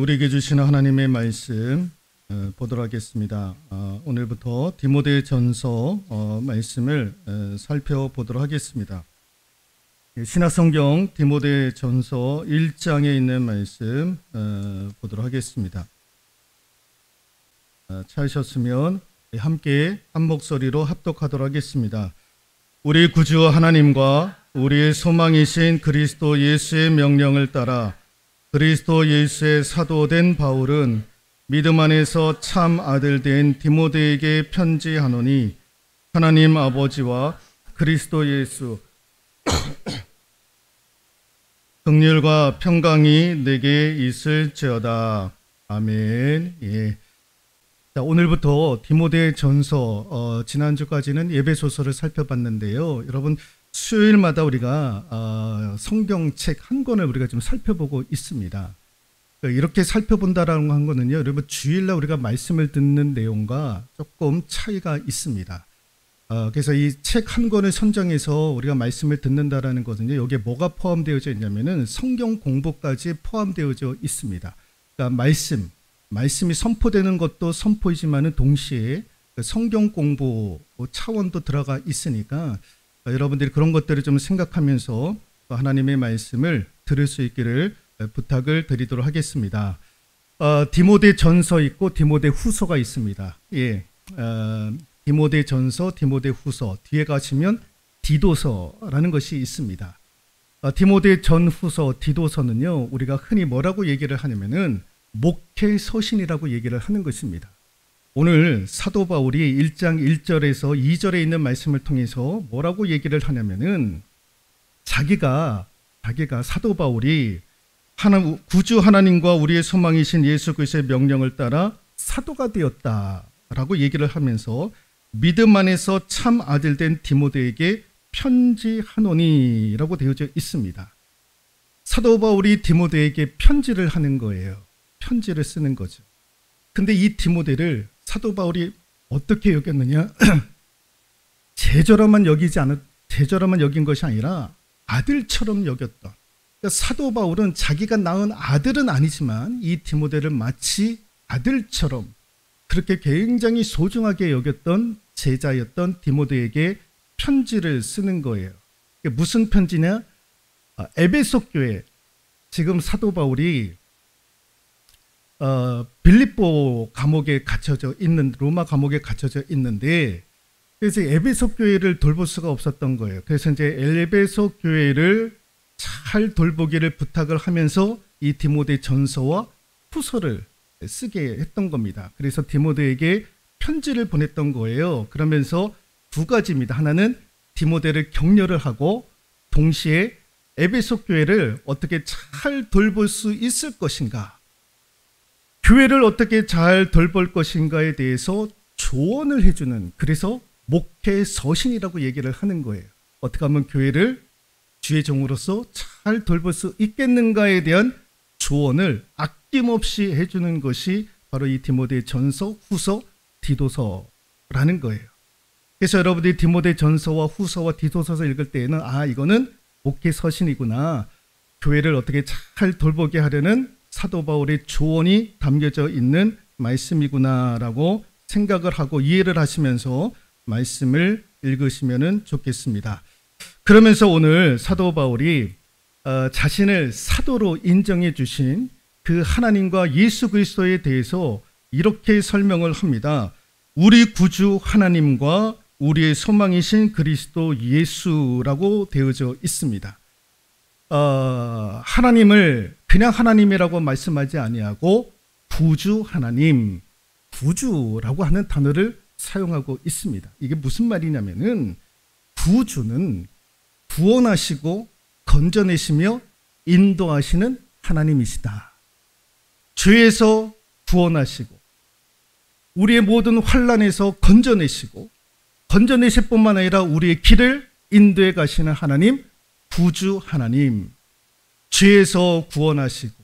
우리에게 주시는 하나님의 말씀 보도록 하겠습니다. 오늘부터 디모데전서 말씀을 살펴보도록 하겠습니다. 신약성경 디모데전서 1장에 있는 말씀 보도록 하겠습니다. 찾으셨으면 함께 한 목소리로 합독하도록 하겠습니다. 우리 구주 하나님과 우리의 소망이신 그리스도 예수의 명령을 따라 그리스도 예수의 사도된 바울은 믿음 안에서 참 아들 된 디모데에게 편지하노니 하나님 아버지와 그리스도 예수 긍휼과 평강이 내게 있을지어다. 아멘. 예. 자, 오늘부터 디모데전서 지난주까지는 예배소서를 살펴봤는데요. 여러분 수요일마다 우리가 성경책 한 권을 우리가 지금 살펴보고 있습니다. 이렇게 살펴본다라는 한 거는요, 여러분 주일날 우리가 말씀을 듣는 내용과 조금 차이가 있습니다. 그래서 이 책 한 권을 선정해서 우리가 말씀을 듣는다라는 것은요, 여기에 뭐가 포함되어져 있냐면은 성경 공부까지 포함되어져 있습니다. 그러니까 말씀이 선포되는 것도 선포이지만은 동시에 성경 공부 차원도 들어가 있으니까 여러분들이 그런 것들을 좀 생각하면서 하나님의 말씀을 들을 수 있기를 부탁을 드리도록 하겠습니다. 디모데전서 있고 디모데후서가 있습니다. 예, 디모데전서, 디모데후서 뒤에 가시면 디도서라는 것이 있습니다. 디모데전후서, 디도서는요, 우리가 흔히 뭐라고 얘기를 하냐면은 목회서신이라고 얘기를 하는 것입니다. 오늘 사도 바울이 1장 1절에서 2절에 있는 말씀을 통해서 뭐라고 얘기를 하냐면은 자기가 사도 바울이 구주 하나님과 우리의 소망이신 예수 그리스도의 명령을 따라 사도가 되었다라고 얘기를 하면서 믿음 안에서 참 아들 된 디모데에게 편지하노니라고 되어져 있습니다. 사도 바울이 디모데에게 편지를 하는 거예요. 편지를 쓰는 거죠. 근데 이 디모데를 사도 바울이 어떻게 여겼느냐? 제자로만 여긴 것이 아니라 아들처럼 여겼던. 그러니까 사도 바울은 자기가 낳은 아들은 아니지만 이 디모데를 마치 아들처럼 그렇게 굉장히 소중하게 여겼던 제자였던 디모데에게 편지를 쓰는 거예요. 무슨 편지냐? 에베소 교회. 지금 사도 바울이 빌립보 감옥에 갇혀져 있는, 로마 감옥에 갇혀져 있는데, 그래서 에베소 교회를 돌볼 수가 없었던 거예요. 그래서 이제 에베소 교회를 잘 돌보기를 부탁을 하면서 이 디모데 전서와 후서를 쓰게 했던 겁니다. 그래서 디모데에게 편지를 보냈던 거예요. 그러면서 두 가지입니다. 하나는 디모데를 격려를 하고 동시에 에베소 교회를 어떻게 잘 돌볼 수 있을 것인가, 교회를 어떻게 잘 돌볼 것인가에 대해서 조언을 해주는, 그래서 목회서신이라고 얘기를 하는 거예요. 어떻게 하면 교회를 주의 종으로서 잘 돌볼 수 있겠는가에 대한 조언을 아낌없이 해주는 것이 바로 이 디모데 전서, 후서, 디도서라는 거예요. 그래서 여러분들이 디모데 전서와 후서와 디도서서 읽을 때에는 이거는 목회서신이구나, 교회를 어떻게 잘 돌보게 하려는 사도 바울의 조언이 담겨져 있는 말씀이구나라고 생각을 하고 이해를 하시면서 말씀을 읽으시면 좋겠습니다. 그러면서 오늘 사도 바울이 자신을 사도로 인정해 주신 그 하나님과 예수 그리스도에 대해서 이렇게 설명을 합니다. 우리 구주 하나님과 우리의 소망이신 그리스도 예수라고 되어져 있습니다. 하나님을 그냥 하나님이라고 말씀하지 아니하고 구주 하나님, 구주라고 하는 단어를 사용하고 있습니다. 이게 무슨 말이냐면은 구주는 구원하시고 건져내시며 인도하시는 하나님이시다. 죄에서 구원하시고 우리의 모든 환난에서 건져내시고 건져내실 뿐만 아니라 우리의 길을 인도해 가시는 하나님, 구주 하나님. 죄에서 구원하시고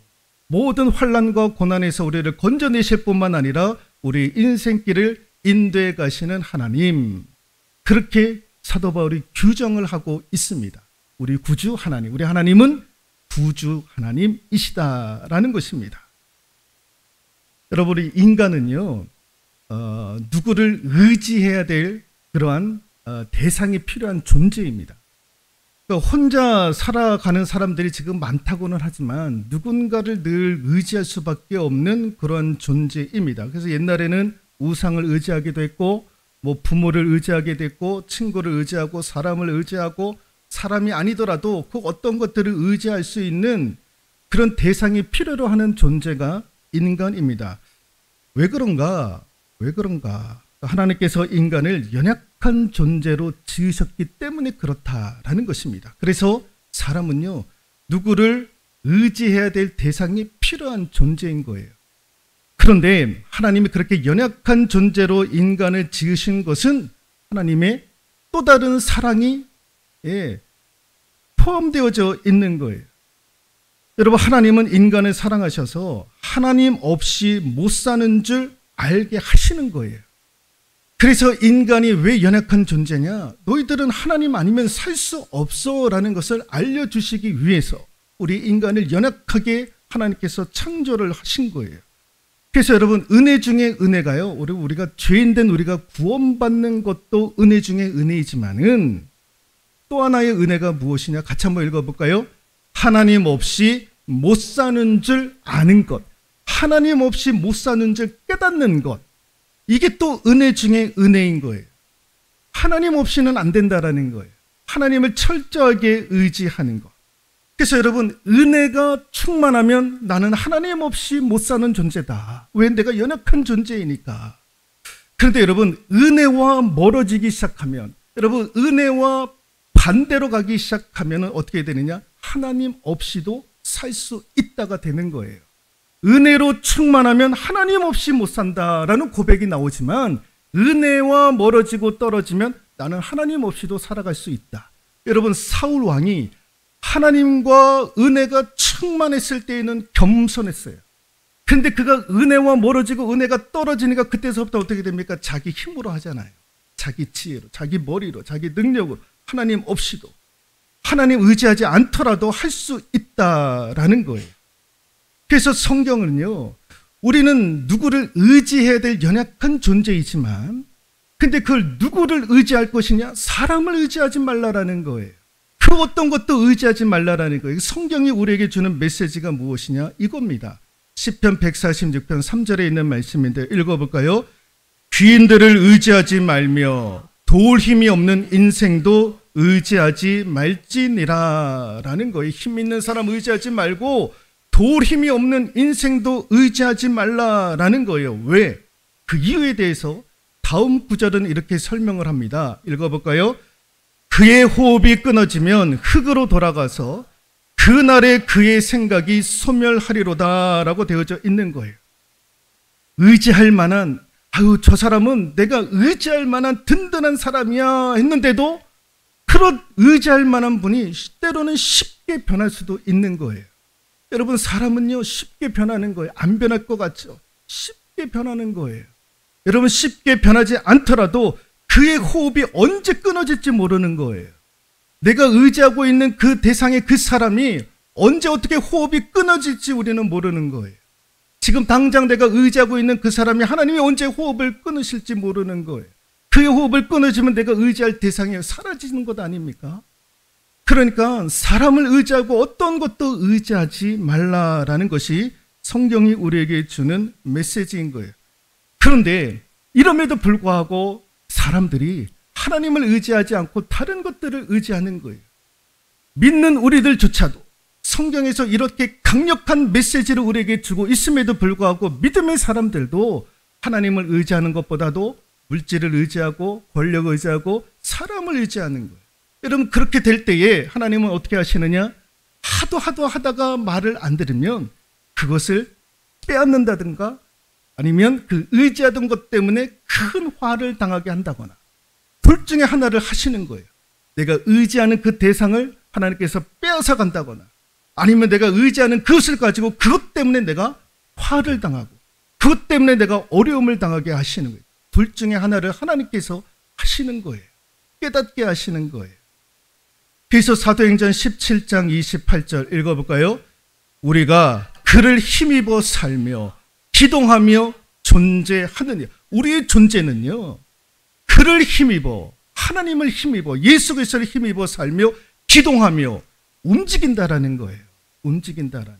모든 환난과 고난에서 우리를 건져내실 뿐만 아니라 우리 인생길을 인도해 가시는 하나님, 그렇게 사도 바울이 규정을 하고 있습니다. 우리 구주 하나님, 우리 하나님은 구주 하나님이시다라는 것입니다. 여러분, 인간은요, 누구를 의지해야 될 그러한 대상이 필요한 존재입니다. 그러니까 혼자 살아가는 사람들이 지금 많다고는 하지만 누군가를 늘 의지할 수밖에 없는 그런 존재입니다. 그래서 옛날에는 우상을 의지하기도 했고, 뭐 부모를 의지하게 됐고, 친구를 의지하고, 사람을 의지하고, 사람이 아니더라도 그 어떤 것들을 의지할 수 있는 그런 대상이 필요로 하는 존재가 인간입니다. 왜 그런가? 하나님께서 인간을 연약한 존재로 지으셨기 때문에 그렇다라는 것입니다. 그래서 사람은요, 누구를 의지해야 될 대상이 필요한 존재인 거예요. 그런데 하나님이 그렇게 연약한 존재로 인간을 지으신 것은 하나님의 또 다른 사랑이 포함되어져 있는 거예요. 여러분, 하나님은 인간을 사랑하셔서 하나님 없이 못 사는 줄 알게 하시는 거예요. 그래서 인간이 왜 연약한 존재냐? 너희들은 하나님 아니면 살 수 없어 라는 것을 알려주시기 위해서 우리 인간을 연약하게 하나님께서 창조를 하신 거예요. 그래서 여러분, 은혜 중에 은혜가요, 우리가 죄인된 우리가 구원받는 것도 은혜 중에 은혜이지만은 또 하나의 은혜가 무엇이냐? 같이 한번 읽어볼까요? 하나님 없이 못 사는 줄 아는 것, 하나님 없이 못 사는 줄 깨닫는 것, 이게 또 은혜 중에 은혜인 거예요. 하나님 없이는 안 된다라는 거예요. 하나님을 철저하게 의지하는 것. 그래서 여러분, 은혜가 충만하면 나는 하나님 없이 못 사는 존재다. 왜? 내가 연약한 존재이니까. 그런데 여러분, 은혜와 멀어지기 시작하면, 여러분, 은혜와 반대로 가기 시작하면 어떻게 되느냐? 하나님 없이도 살 수 있다가 되는 거예요. 은혜로 충만하면 하나님 없이 못 산다라는 고백이 나오지만, 은혜와 멀어지고 떨어지면 나는 하나님 없이도 살아갈 수 있다. 여러분, 사울 왕이 하나님과 은혜가 충만했을 때에는 겸손했어요. 근데 그가 은혜와 멀어지고 은혜가 떨어지니까 그때서부터 어떻게 됩니까? 자기 힘으로 하잖아요. 자기 지혜로, 자기 머리로, 자기 능력으로, 하나님 없이도, 하나님 의지하지 않더라도 할 수 있다라는 거예요. 그래서 성경은요, 우리는 누구를 의지해야 될 연약한 존재이지만, 근데 그걸 누구를 의지할 것이냐? 사람을 의지하지 말라라는 거예요. 그 어떤 것도 의지하지 말라라는 거예요. 성경이 우리에게 주는 메시지가 무엇이냐? 이겁니다. 시편 146편 3절에 있는 말씀인데 읽어볼까요? 귀인들을 의지하지 말며 도울 힘이 없는 인생도 의지하지 말지니라 라는 거예요. 힘 있는 사람 의지하지 말고 도울 힘이 없는 인생도 의지하지 말라라는 거예요. 왜? 그 이유에 대해서 다음 구절은 이렇게 설명을 합니다. 읽어볼까요? 그의 호흡이 끊어지면 흙으로 돌아가서 그날에 그의 생각이 소멸하리로다 라고 되어져 있는 거예요. 의지할 만한, 저 사람은 내가 의지할 만한 든든한 사람이야 했는데도 그런 의지할 만한 분이 때로는 쉽게 변할 수도 있는 거예요. 여러분, 사람은요, 쉽게 변하는 거예요. 안 변할 것 같죠? 쉽게 변하는 거예요. 여러분, 쉽게 변하지 않더라도 그의 호흡이 언제 끊어질지 모르는 거예요. 내가 의지하고 있는 그 대상의 그 사람이 언제 어떻게 호흡이 끊어질지 우리는 모르는 거예요. 지금 당장 내가 의지하고 있는 그 사람이 하나님이 언제 호흡을 끊으실지 모르는 거예요. 그의 호흡을 끊어지면 내가 의지할 대상이 사라지는 것 아닙니까? 그러니까 사람을 의지하고 어떤 것도 의지하지 말라라는 것이 성경이 우리에게 주는 메시지인 거예요. 그런데 이럼에도 불구하고 사람들이 하나님을 의지하지 않고 다른 것들을 의지하는 거예요. 믿는 우리들조차도 성경에서 이렇게 강력한 메시지를 우리에게 주고 있음에도 불구하고 믿음의 사람들도 하나님을 의지하는 것보다도 물질을 의지하고 권력을 의지하고 사람을 의지하는 거예요. 여러분, 그렇게 될 때에 하나님은 어떻게 하시느냐? 하다가 말을 안 들으면 그것을 빼앗는다든가 아니면 그 의지하던 것 때문에 큰 화를 당하게 한다거나 둘 중에 하나를 하시는 거예요. 내가 의지하는 그 대상을 하나님께서 빼앗아 간다거나 아니면 내가 의지하는 그것을 가지고 그것 때문에 내가 화를 당하고 그것 때문에 내가 어려움을 당하게 하시는 거예요. 둘 중에 하나를 하나님께서 하시는 거예요. 깨닫게 하시는 거예요. 그래서 사도행전 17장 28절 읽어볼까요? 우리가 그를 힘입어 살며 기동하며 존재하느냐. 우리의 존재는요, 그를 힘입어, 하나님을 힘입어, 예수 그리스도를 힘입어 살며 기동하며 움직인다라는 거예요. 움직인다라는.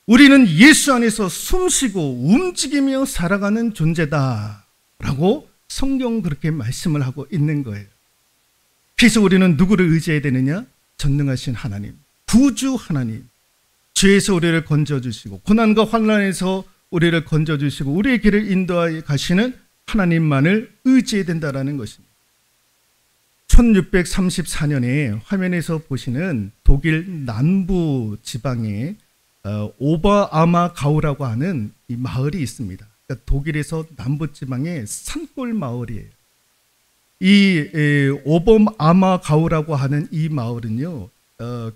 우리는 예수 안에서 숨쉬고 움직이며 살아가는 존재다라고 성경은 그렇게 말씀을 하고 있는 거예요. 그래서 우리는 누구를 의지해야 되느냐? 전능하신 하나님, 구주 하나님, 죄에서 우리를 건져주시고 고난과 환난에서 우리를 건져주시고 우리의 길을 인도하여 가시는 하나님만을 의지해야 된다는 것입니다. 1634년에 화면에서 보시는 독일 남부 지방에 오버아마가우라고 하는 이 마을이 있습니다. 그러니까 독일에서 남부 지방의 산골 마을이에요. 이 오버아마가우라고 하는 이 마을은요,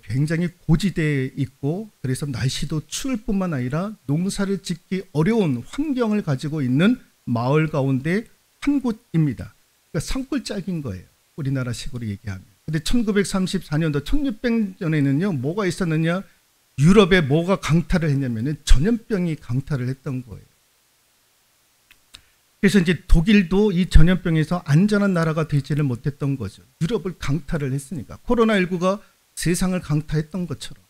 굉장히 고지대에 있고 그래서 날씨도 추울 뿐만 아니라 농사를 짓기 어려운 환경을 가지고 있는 마을 가운데 한 곳입니다. 그러니까 산골짜기인 거예요. 우리나라식으로 얘기하면. 근데 1934년도 1600년에는요, 뭐가 있었느냐? 유럽에 뭐가 강타를 했냐면은 전염병이 강타를 했던 거예요. 그래서 이제 독일도 이 전염병에서 안전한 나라가 되지를 못했던 거죠. 유럽을 강타를 했으니까. 코로나19가 세상을 강타했던 것처럼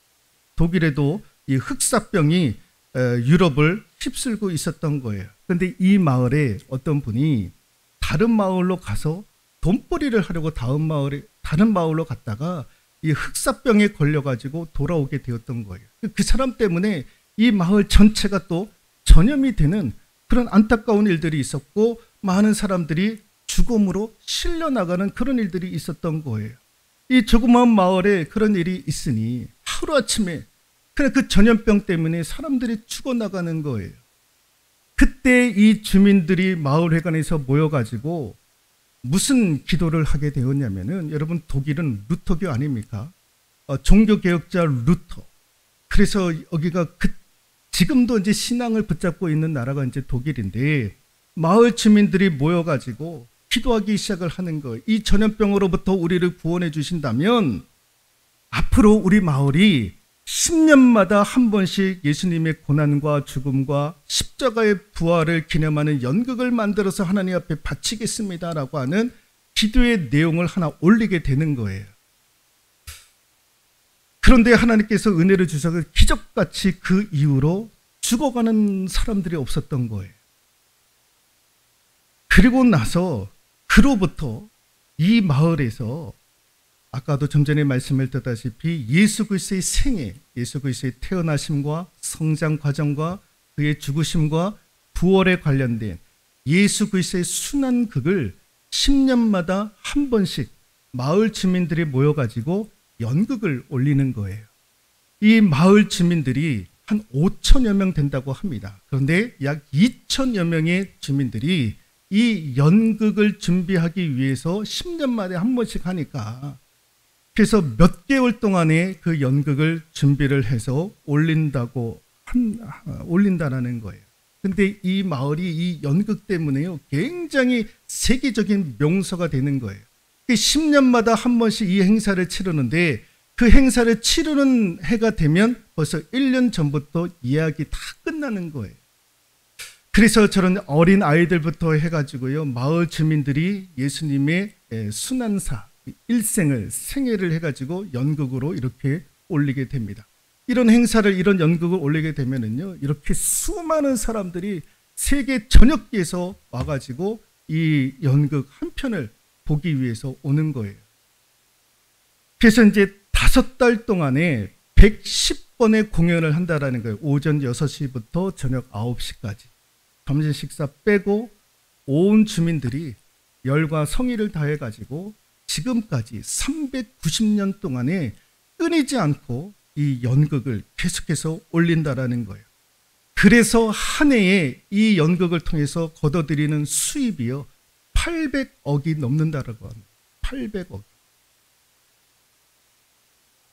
독일에도 이 흑사병이 유럽을 휩쓸고 있었던 거예요. 그런데 이 마을에 어떤 분이 다른 마을로 가서 돈벌이를 하려고 다른 마을로 갔다가 이 흑사병에 걸려가지고 돌아오게 되었던 거예요. 그 사람 때문에 이 마을 전체가 또 전염이 되는 그런 안타까운 일들이 있었고 많은 사람들이 죽음으로 실려나가는 그런 일들이 있었던 거예요. 이 조그마한 마을에 그런 일이 있으니 하루아침에 그냥 그 전염병 때문에 사람들이 죽어나가는 거예요. 그때 이 주민들이 마을회관에서 모여가지고 무슨 기도를 하게 되었냐면은, 여러분 독일은 루터교 아닙니까? 종교개혁자 루터. 그래서 여기가 지금도 이제 신앙을 붙잡고 있는 나라가 이제 독일인데, 마을 주민들이 모여가지고 기도하기 시작을 하는 거예요. 이 전염병으로부터 우리를 구원해 주신다면 앞으로 우리 마을이 10년마다 한 번씩 예수님의 고난과 죽음과 십자가의 부활을 기념하는 연극을 만들어서 하나님 앞에 바치겠습니다라고 하는 기도의 내용을 하나 올리게 되는 거예요. 그런데 하나님께서 은혜를 주셔서 기적같이 그 이후로 죽어가는 사람들이 없었던 거예요. 그리고 나서 그로부터 이 마을에서 아까도 좀 전에 말씀을 드렸다시피 예수 그리스도의 생애, 예수 그리스도의 태어나심과 성장 과정과 그의 죽으심과 부활에 관련된 예수 그리스도의 순환극을 10년마다 한 번씩 마을 주민들이 모여가지고 연극을 올리는 거예요. 이 마을 주민들이 한 5천여 명 된다고 합니다. 그런데 약 2천여 명의 주민들이 이 연극을 준비하기 위해서 10년 만에 한 번씩 하니까, 그래서 몇 개월 동안에 그 연극을 준비를 해서 올린다라는 거예요. 근데 이 마을이 이 연극 때문에요, 굉장히 세계적인 명소가 되는 거예요. 10년마다 한 번씩 이 행사를 치르는데, 그 행사를 치르는 해가 되면 벌써 1년 전부터 예약이 다 끝나는 거예요. 그래서 저런 어린 아이들부터 해가지고요, 마을 주민들이 예수님의 순환사, 일생을, 생애를 해가지고 연극으로 이렇게 올리게 됩니다. 이런 행사를, 이런 연극을 올리게 되면은요, 이렇게 수많은 사람들이 세계 전역에서 와가지고 이 연극 한 편을 보기 위해서 오는 거예요. 그래서 이제 5달 동안에 110번의 공연을 한다라는 거예요. 오전 6시부터 저녁 9시까지. 점심 식사 빼고 온 주민들이 열과 성의를 다해가지고 지금까지 390년 동안에 끊이지 않고 이 연극을 계속해서 올린다라는 거예요. 그래서 한 해에 이 연극을 통해서 거둬들이는 수입이요, 800억이 넘는다라고 합니다. 800억.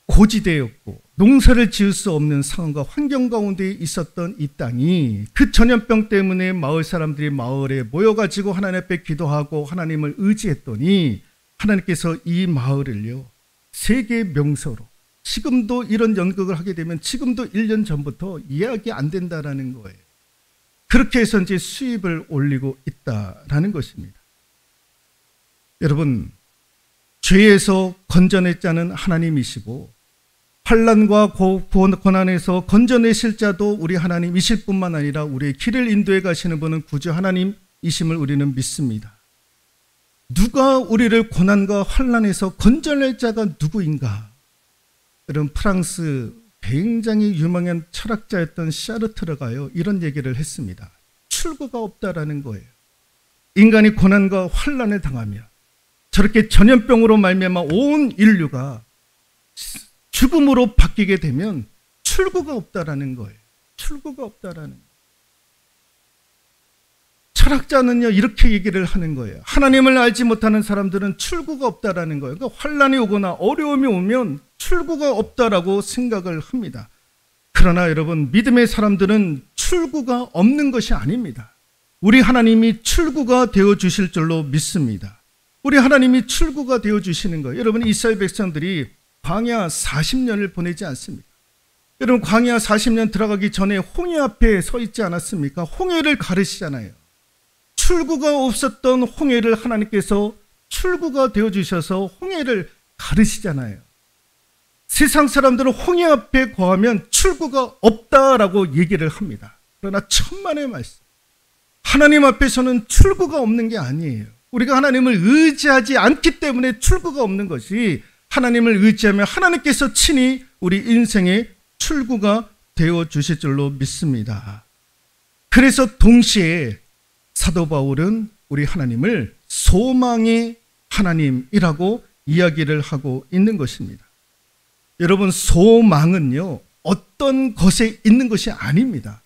고지대였고 농사를 지을 수 없는 상황과 환경 가운데 있었던 이 땅이 그 전염병 때문에 마을 사람들이 마을에 모여가지고 하나님 앞에 기도하고 하나님을 의지했더니 하나님께서 이 마을을요, 세계 명소로, 지금도 이런 연극을 하게 되면 지금도 1년 전부터 예약이 안 된다라는 거예요. 그렇게 해서 이제 수입을 올리고 있다라는 것입니다. 여러분, 죄에서 건져낼 자는 하나님이시고 환난과 고난에서 건져내실 자도 우리 하나님이실 뿐만 아니라 우리의 길을 인도해 가시는 분은 구주 하나님이심을 우리는 믿습니다. 누가 우리를 고난과 환난에서 건져낼 자가 누구인가? 여러분, 프랑스 굉장히 유명한 철학자였던 샤르트르가요, 이런 얘기를 했습니다. 출구가 없다라는 거예요. 인간이 고난과 환난을 당하며 저렇게 전염병으로 말미암아 온 인류가 죽음으로 바뀌게 되면 출구가 없다라는 거예요. 출구가 없다라는 거예요. 철학자는요, 이렇게 얘기를 하는 거예요. 하나님을 알지 못하는 사람들은 출구가 없다라는 거예요. 그러니까 환난이 오거나 어려움이 오면 출구가 없다라고 생각을 합니다. 그러나 여러분, 믿음의 사람들은 출구가 없는 것이 아닙니다. 우리 하나님이 출구가 되어주실 줄로 믿습니다. 우리 하나님이 출구가 되어주시는 거예요. 여러분, 이스라엘 백성들이 광야 40년을 보내지 않습니까? 여러분, 광야 40년 들어가기 전에 홍해 앞에 서 있지 않았습니까? 홍해를 가르시잖아요. 출구가 없었던 홍해를 하나님께서 출구가 되어주셔서 홍해를 가르시잖아요. 세상 사람들은 홍해 앞에 거하면 출구가 없다라고 얘기를 합니다. 그러나 천만의 말씀, 하나님 앞에서는 출구가 없는 게 아니에요. 우리가 하나님을 의지하지 않기 때문에 출구가 없는 것이, 하나님을 의지하면 하나님께서 친히 우리 인생의 출구가 되어주실 줄로 믿습니다. 그래서 동시에 사도 바울은 우리 하나님을 소망의 하나님이라고 이야기를 하고 있는 것입니다. 여러분, 소망은요, 어떤 것에 있는 것이 아닙니다.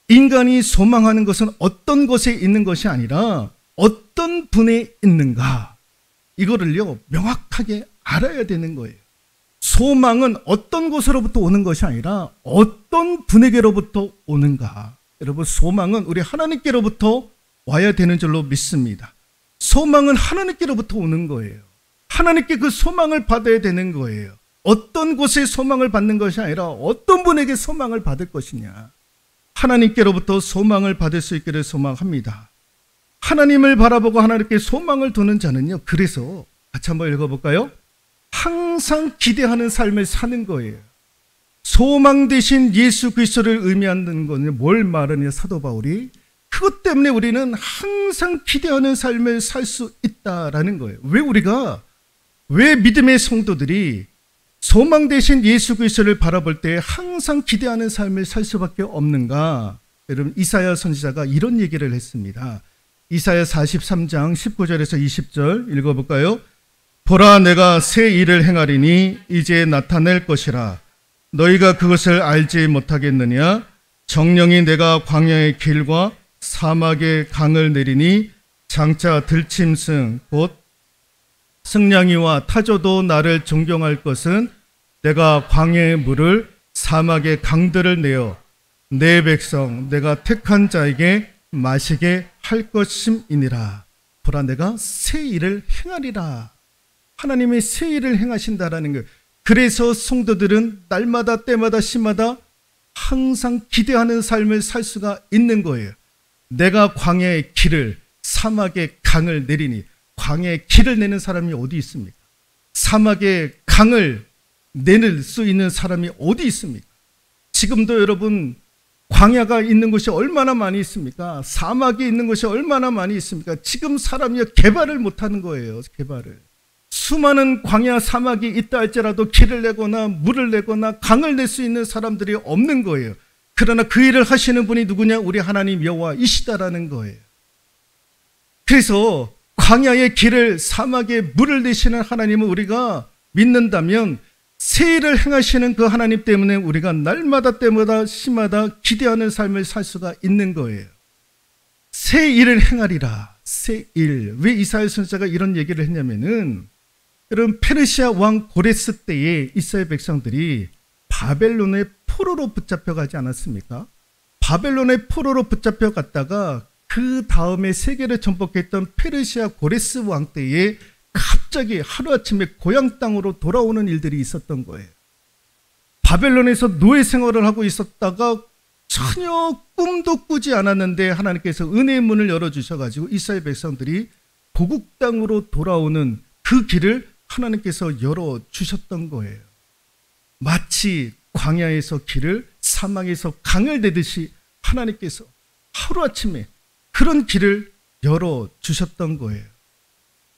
인간이 소망하는 것은 어떤 것에 있는 것이 아니라 어떤 분에 있는가, 이거를요 명확하게 알아야 되는 거예요. 소망은 어떤 곳으로부터 오는 것이 아니라 어떤 분에게로부터 오는가. 여러분, 소망은 우리 하나님께로부터 와야 되는 줄로 믿습니다. 소망은 하나님께로부터 오는 거예요. 하나님께 그 소망을 받아야 되는 거예요. 어떤 곳에 소망을 받는 것이 아니라 어떤 분에게 소망을 받을 것이냐. 하나님께로부터 소망을 받을 수 있기를 소망합니다. 하나님을 바라보고 하나님께 소망을 두는 자는요, 그래서 같이 한번 읽어볼까요? 항상 기대하는 삶을 사는 거예요. 소망 대신 예수 그리스도를 의미하는 것은 뭘 말하느냐, 사도 바울이 그것 때문에 우리는 항상 기대하는 삶을 살 수 있다라는 거예요. 왜 믿음의 성도들이 소망 대신 예수 그리스도를 바라볼 때 항상 기대하는 삶을 살 수밖에 없는가? 여러분, 이사야 선지자가 이런 얘기를 했습니다. 이사야 43장 19절에서 20절 읽어볼까요? 보라, 내가 새 일을 행하리니 이제 나타낼 것이라. 너희가 그것을 알지 못하겠느냐? 정령이 내가 광야의 길과 사막의 강을 내리니 장차 들짐승 곧 승냥이와 타조도 나를 존경할 것은 내가 광야의 물을 사막의 강들을 내어 내 백성 내가 택한 자에게 마시게 할 것임이니라. 보라, 내가 새 일을 행하리라. 하나님의 새 일을 행하신다라는 거예요. 그래서 성도들은 날마다 때마다 시마다 항상 기대하는 삶을 살 수가 있는 거예요. 내가 광야의 길을 사막의 강을 내리니. 광야의 길을 내는 사람이 어디 있습니까? 사막의 강을 내릴 수 있는 사람이 어디 있습니까? 지금도 여러분, 광야가 있는 곳이 얼마나 많이 있습니까? 사막이 있는 곳이 얼마나 많이 있습니까? 지금 사람이 개발을 못하는 거예요. 개발을. 수많은 광야 사막이 있다 할지라도 길을 내거나 물을 내거나 강을 낼 수 있는 사람들이 없는 거예요. 그러나 그 일을 하시는 분이 누구냐? 우리 하나님 여호와이시다라는 거예요. 그래서 광야의 길을 사막에 물을 내시는 하나님을 우리가 믿는다면 새 일을 행하시는 그 하나님 때문에 우리가 날마다 때마다 시마다 기대하는 삶을 살 수가 있는 거예요. 새 일을 행하리라. 새 일. 왜 이사야 선지자가 이런 얘기를 했냐면은, 여러분, 페르시아 왕 고레스 때에 이스라엘 백성들이 바벨론의 포로로 붙잡혀가지 않았습니까? 바벨론의 포로로 붙잡혀갔다가 그 다음에 세계를 정복했던 페르시아 고레스 왕 때에 갑자기 하루아침에 고향 땅으로 돌아오는 일들이 있었던 거예요. 바벨론에서 노예 생활을 하고 있었다가 전혀 꿈도 꾸지 않았는데 하나님께서 은혜의 문을 열어주셔가지고 이스라엘 백성들이 고국 땅으로 돌아오는 그 길을 하나님께서 열어주셨던 거예요. 마치 광야에서 길을, 사막에서 강을 내듯이 하나님께서 하루아침에 그런 길을 열어주셨던 거예요.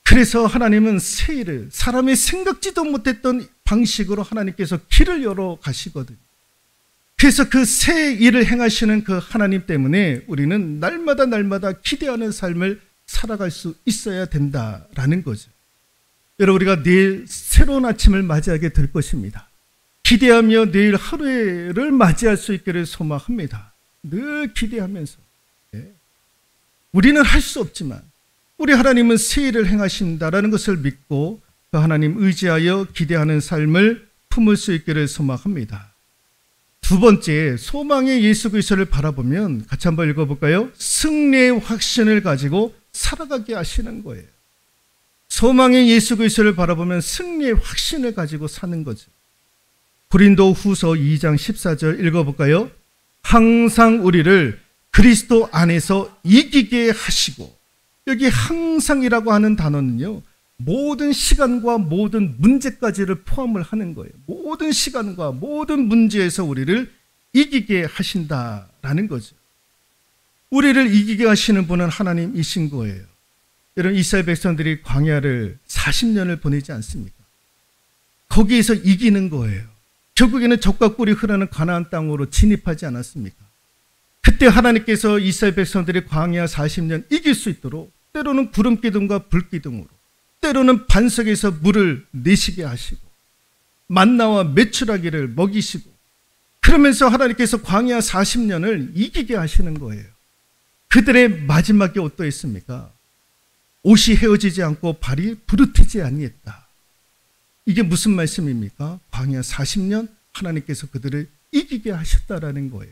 그래서 하나님은 새 일을 사람이 생각지도 못했던 방식으로 하나님께서 길을 열어 가시거든요. 그래서 그 새 일을 행하시는 그 하나님 때문에 우리는 날마다 기대하는 삶을 살아갈 수 있어야 된다라는 거죠. 여러분, 우리가 내일 새로운 아침을 맞이하게 될 것입니다. 기대하며 내일 하루를 맞이할 수 있기를 소망합니다. 늘 기대하면서. 우리는 할 수 없지만 우리 하나님은 새 일을 행하신다라는 것을 믿고 그 하나님 의지하여 기대하는 삶을 품을 수 있기를 소망합니다. 두 번째, 소망의 예수 그리스도를 바라보면 같이 한번 읽어볼까요? 승리의 확신을 가지고 살아가게 하시는 거예요. 소망의 예수 그리스도를 바라보면 승리의 확신을 가지고 사는 거죠. 고린도 후서 2장 14절 읽어볼까요? 항상 우리를 그리스도 안에서 이기게 하시고, 여기 항상이라고 하는 단어는요, 모든 시간과 모든 문제까지를 포함을 하는 거예요. 모든 시간과 모든 문제에서 우리를 이기게 하신다라는 거죠. 우리를 이기게 하시는 분은 하나님이신 거예요. 여러분, 이스라엘 백성들이 광야를 40년을 보내지 않습니까? 거기에서 이기는 거예요. 결국에는 젖과 꿀이 흐르는 가나안 땅으로 진입하지 않았습니까? 그때 하나님께서 이스라엘 백성들이 광야 40년 이길 수 있도록 때로는 구름 기둥과 불 기둥으로, 때로는 반석에서 물을 내시게 하시고 만나와 메추라기를 먹이시고, 그러면서 하나님께서 광야 40년을 이기게 하시는 거예요. 그들의 마지막이 어떠했습니까? 옷이 헤어지지 않고 발이 부르트지 아니했다. 이게 무슨 말씀입니까? 광야 40년 하나님께서 그들을 이기게 하셨다라는 거예요.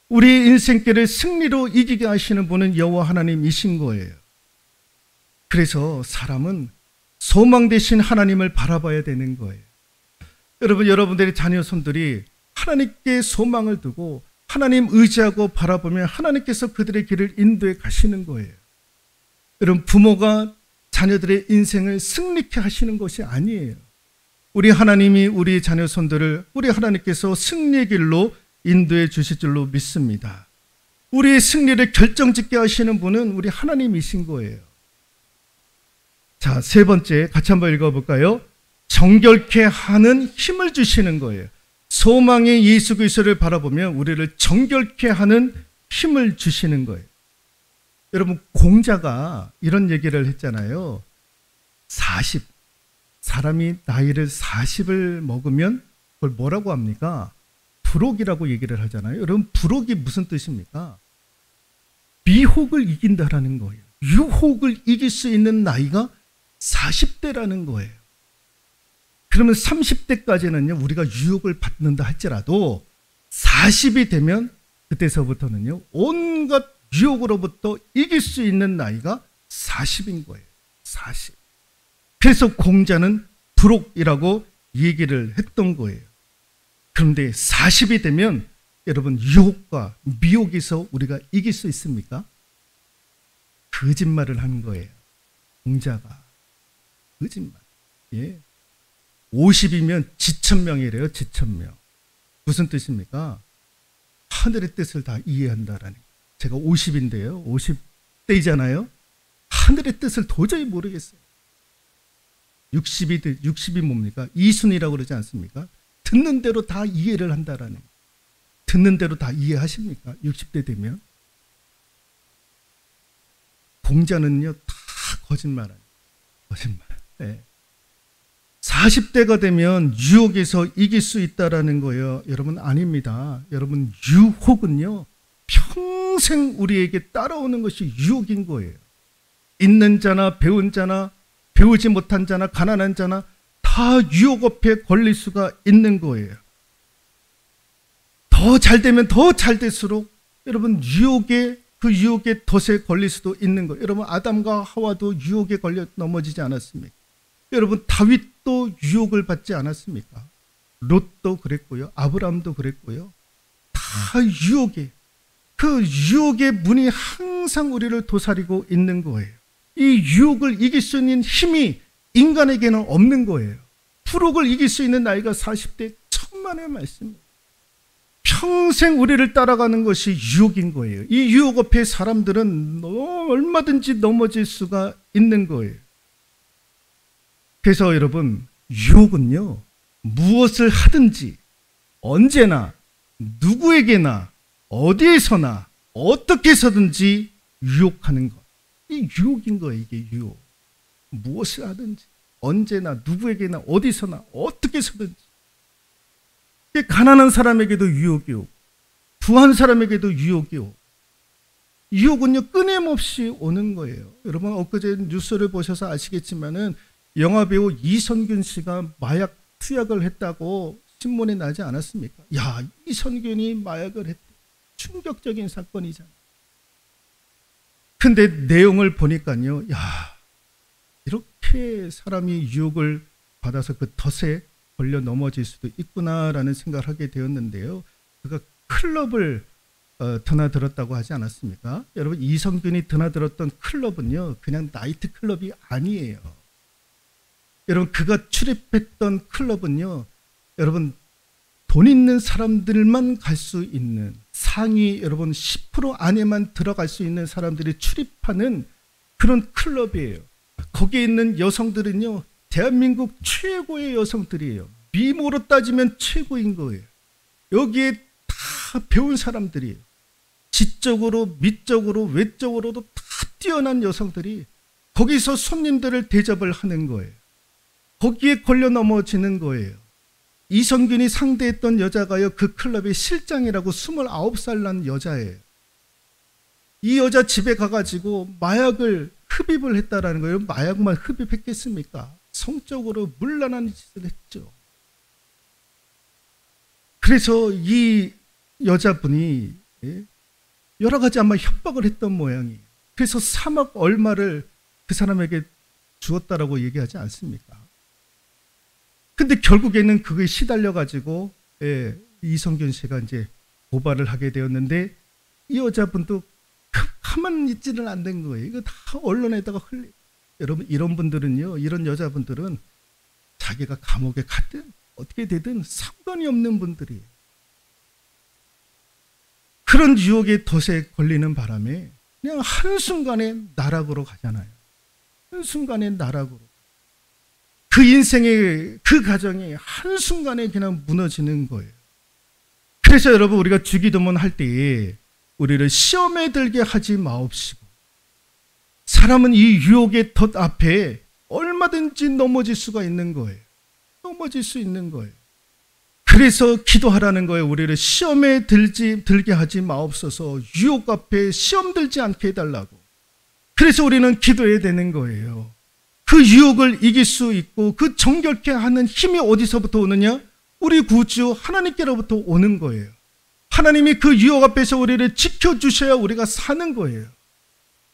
우리 인생길을 승리로 이기게 하시는 분은 여호와 하나님이신 거예요. 그래서 사람은 소망 되신 하나님을 바라봐야 되는 거예요. 여러분, 여러분들의 자녀손들이 하나님께 소망을 두고 하나님 의지하고 바라보면 하나님께서 그들의 길을 인도해 가시는 거예요. 여러분, 부모가 자녀들의 인생을 승리케 하시는 것이 아니에요. 우리 하나님이 우리 자녀손들을 우리 하나님께서 승리의 길로 인도해 주실 줄로 믿습니다. 우리의 승리를 결정짓게 하시는 분은 우리 하나님이신 거예요. 자, 세 번째 같이 한번 읽어볼까요? 정결케 하는 힘을 주시는 거예요. 소망의 예수 그리스도를 바라보면 우리를 정결케 하는 힘을 주시는 거예요. 여러분, 공자가 이런 얘기를 했잖아요. 40, 사람이 나이를 40을 먹으면 그걸 뭐라고 합니까? 불혹이라고 얘기를 하잖아요. 여러분, 불혹이 무슨 뜻입니까? 미혹을 이긴다라는 거예요. 유혹을 이길 수 있는 나이가 40대라는 거예요. 그러면 30대까지는요, 우리가 유혹을 받는다 할지라도 40이 되면 그때서부터는요, 온갖 유혹으로부터 이길 수 있는 나이가 40인 거예요. 40. 그래서 공자는 불혹이라고 얘기를 했던 거예요. 그런데 40이 되면 여러분, 유혹과 미혹에서 우리가 이길 수 있습니까? 거짓말을 하는 거예요. 공자가. 거짓말. 예. 50이면 지천명이래요. 지천명. 무슨 뜻입니까? 하늘의 뜻을 다 이해한다라는 거예요. 제가 50인데요. 50대이잖아요. 하늘의 뜻을 도저히 모르겠어요. 60이 뭡니까? 이순이라고 그러지 않습니까? 듣는 대로 다 이해를 한다라는 거예요. 듣는 대로 다 이해하십니까? 60대 되면. 공자는요, 다 거짓말하는 거짓말. 네. 40대가 되면 유혹에서 이길 수 있다라는 거예요. 여러분, 아닙니다. 여러분, 유혹은요, 평생 우리에게 따라오는 것이 유혹인 거예요. 있는 자나 배운 자나 배우지 못한 자나 가난한 자나 다 유혹 앞에 걸릴 수가 있는 거예요. 더 잘 되면 더 잘 될수록 여러분, 그 유혹의 덫에 걸릴 수도 있는 거예요. 여러분, 아담과 하와도 유혹에 걸려 넘어지지 않았습니까? 여러분, 다윗도 유혹을 받지 않았습니까? 롯도 그랬고요. 아브라함도 그랬고요. 다 유혹에 그 유혹의 문이 항상 우리를 도사리고 있는 거예요. 이 유혹을 이길 수 있는 힘이 인간에게는 없는 거예요. 불혹을 이길 수 있는 나이가 40대 천만의 말씀입니다. 평생 우리를 따라가는 것이 유혹인 거예요. 이 유혹 앞에 사람들은 얼마든지 넘어질 수가 있는 거예요. 그래서 여러분, 유혹은요, 무엇을 하든지 언제나 누구에게나 어디에서나 어떻게 해서든지 유혹하는 것. 이 유혹인 거예요. 이게 유혹. 무엇을 하든지 언제나 누구에게나 어디서나 어떻게 해서든지. 가난한 사람에게도 유혹이요, 부한 사람에게도 유혹이요. 유혹은요 끊임없이 오는 거예요. 여러분, 엊그제 뉴스를 보셔서 아시겠지만은 영화배우 이선균 씨가 마약 투약을 했다고 신문에 나지 않았습니까? 야, 이선균이 마약을 했대. 충격적인 사건이잖아요. 근데 내용을 보니까요, 야, 이렇게 사람이 유혹을 받아서 그 덫에 걸려 넘어질 수도 있구나라는 생각을 하게 되었는데요. 그가 클럽을 드나들었다고 하지 않았습니까? 여러분, 이성균이 드나들었던 클럽은요, 그냥 나이트 클럽이 아니에요. 여러분, 그가 출입했던 클럽은요, 여러분, 돈 있는 사람들만 갈 수 있는, 상위 여러분 10% 안에만 들어갈 수 있는 사람들이 출입하는 그런 클럽이에요. 거기에 있는 여성들은요, 대한민국 최고의 여성들이에요. 미모로 따지면 최고인 거예요. 여기에 다 배운 사람들이에요. 지적으로, 미적으로, 외적으로도 다 뛰어난 여성들이 거기서 손님들을 대접을 하는 거예요. 거기에 걸려 넘어지는 거예요. 이성균이 상대했던 여자가요, 그 클럽의 실장이라고 29살 난 여자예요. 이 여자 집에 가가지고 마약을 흡입을 했다라는 거예요. 마약만 흡입했겠습니까? 성적으로 문란한 짓을 했죠. 그래서 이 여자분이 여러 가지 아마 협박을 했던 모양이에요. 그래서 3억 얼마를 그 사람에게 주었다라고 얘기하지 않습니까? 근데 결국에는 그게 시달려가지고 이성균 씨가 이제 고발을 하게 되었는데, 이 여자분도 가만 있지는 않는 거예요. 이거 다 언론에다가 흘리. 여러분, 이런 분들은요, 이런 여자분들은 자기가 감옥에 갔든 어떻게 되든 상관이 없는 분들이에요. 그런 유혹의 덫에 걸리는 바람에 그냥 한순간에 나락으로 가잖아요. 한순간에 나락으로. 그 인생의 그 가정이 한순간에 그냥 무너지는 거예요. 그래서 여러분, 우리가 주기도문 할 때에 우리를 시험에 들게 하지 마옵시고, 사람은 이 유혹의 덫 앞에 얼마든지 넘어질 수가 있는 거예요. 넘어질 수 있는 거예요. 그래서 기도하라는 거예요. 우리를 시험에 들게 하지 마옵소서. 유혹 앞에 시험 들지 않게 해달라고. 그래서 우리는 기도해야 되는 거예요. 그 유혹을 이길 수 있고 그 정결케 하는 힘이 어디서부터 오느냐? 우리 구주 하나님께로부터 오는 거예요. 하나님이 그 유혹 앞에서 우리를 지켜주셔야 우리가 사는 거예요.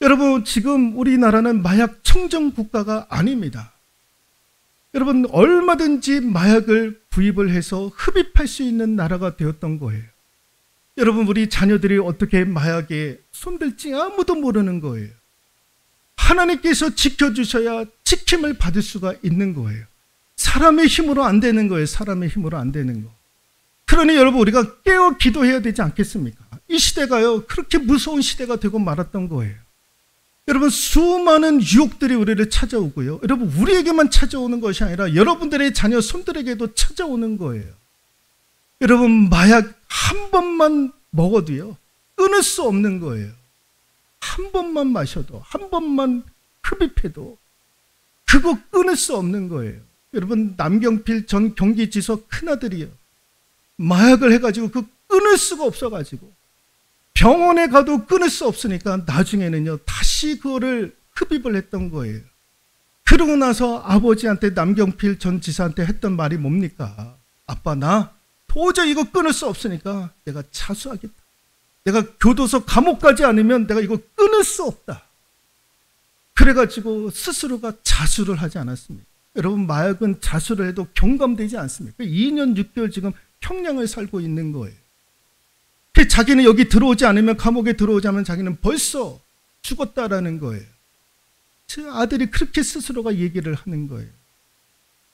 여러분, 지금 우리나라는 마약 청정 국가가 아닙니다. 여러분, 얼마든지 마약을 구입을 해서 흡입할 수 있는 나라가 되었던 거예요. 여러분, 우리 자녀들이 어떻게 마약에 손댈지 아무도 모르는 거예요. 하나님께서 지켜주셔야 지킴을 받을 수가 있는 거예요. 사람의 힘으로 안 되는 거예요. 사람의 힘으로 안 되는 거. 그러니 여러분, 우리가 깨어 기도해야 되지 않겠습니까? 이 시대가요, 그렇게 무서운 시대가 되고 말았던 거예요. 여러분, 수많은 유혹들이 우리를 찾아오고요. 여러분, 우리에게만 찾아오는 것이 아니라 여러분들의 자녀 손들에게도 찾아오는 거예요. 여러분, 마약 한 번만 먹어도요, 끊을 수 없는 거예요. 한 번만 마셔도, 한 번만 흡입해도 그거 끊을 수 없는 거예요. 여러분, 남경필 전 경기지사 큰아들이요, 마약을 해가지고 그 끊을 수가 없어가지고 병원에 가도 끊을 수 없으니까 나중에는요, 다시 그거를 흡입을 했던 거예요. 그러고 나서 아버지한테, 남경필 전 지사한테 했던 말이 뭡니까? 아빠, 나 도저히 이거 끊을 수 없으니까 내가 자수하겠다. 내가 교도소 감옥 가지 않으면 내가 이거 끊을 수 없다. 그래가지고 스스로가 자수를 하지 않았습니까? 여러분, 마약은 자수를 해도 경감되지 않습니까? 2년 6개월 지금 형량을 살고 있는 거예요. 특히 자기는 여기 들어오지 않으면, 감옥에 들어오지 않으면 자기는 벌써 죽었다라는 거예요. 제 아들이 그렇게 스스로가 얘기를 하는 거예요.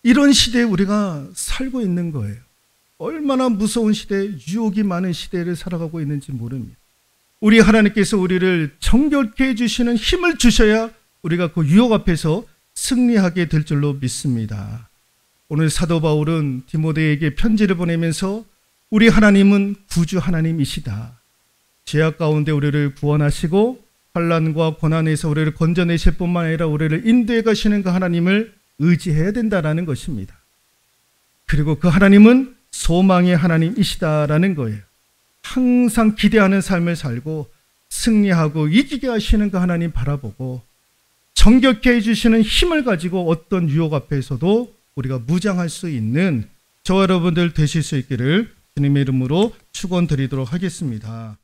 이런 시대에 우리가 살고 있는 거예요. 얼마나 무서운 시대, 유혹이 많은 시대를 살아가고 있는지 모릅니다. 우리 하나님께서 우리를 정결케 해주시는 힘을 주셔야 우리가 그 유혹 앞에서 승리하게 될 줄로 믿습니다. 오늘 사도 바울은 디모데에게 편지를 보내면서 우리 하나님은 구주 하나님이시다. 죄악 가운데 우리를 구원하시고 환난과 고난에서 우리를 건져내실 뿐만 아니라 우리를 인도해 가시는 그 하나님을 의지해야 된다라는 것입니다. 그리고 그 하나님은 소망의 하나님이시다라는 거예요. 항상 기대하는 삶을 살고 승리하고 이기게 하시는 그 하나님 바라보고 정결케 해주시는 힘을 가지고 어떤 유혹 앞에서도 우리가 무장할 수 있는 저와 여러분들 되실 수 있기를 주님의 이름으로 축원드리도록 하겠습니다.